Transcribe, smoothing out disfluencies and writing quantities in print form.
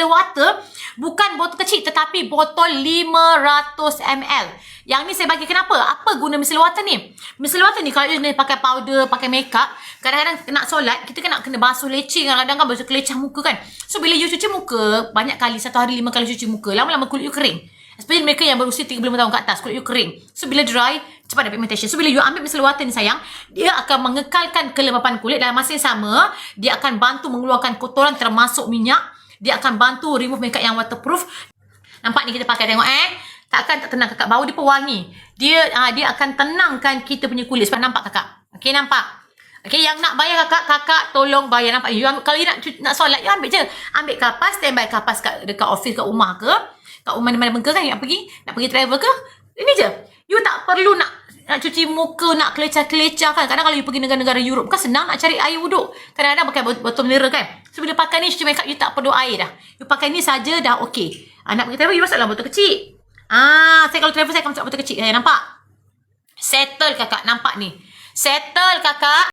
micellar water bukan botol kecil tetapi botol 500 ml. Yang ni saya bagi kenapa? Apa guna micellar water ni? Micellar water ni kalau you pakai powder, pakai makeup, kadang-kadang nak solat, kita kena basuh lecing, kadang-kadang kan basuh kelecah muka kan. So bila you cuci muka, banyak kali, satu hari 5 kali cuci muka, lama-lama kulit you kering. Especially mereka yang berusia 35 tahun ke atas, kulit you kering. So bila dry, cepat ada pigmentation. So bila you ambil micellar water ni sayang, dia akan mengekalkan kelembapan kulit. Dalam masa yang sama, dia akan bantu mengeluarkan kotoran termasuk minyak. Dia akan bantu remove makeup yang waterproof. Nampak ni kita pakai, tengok Takkan tak tenang kakak, bau dia pewangi. Dia akan tenangkan kita punya kulit. Sebab nampak kakak? Okay, nampak? Okay, yang nak bayar kakak tolong bayar. Nampak? Kalau you nak solat, you ambil je. Ambil kapas, standby kapas dekat office, kat rumah ke. Kat rumah mana-mana kan you nak pergi travel ke. Ini je. You tak perlu nak cuci muka, nak kelecah-kelecah kan. Kadang kalau you pergi negara-negara Europe kan senang nak cari air wuduk. Kadang-kadang pakai botol mineral kan. So bila pakai ni cuci makeup, you tak perlu air dah. You pakai ni saja dah okey. Nak pergi travel, you masuk dalam botol kecil. Saya kalau travel saya akan masuk botol kecil. Nampak? Settle kakak, nampak ni. Settle kakak.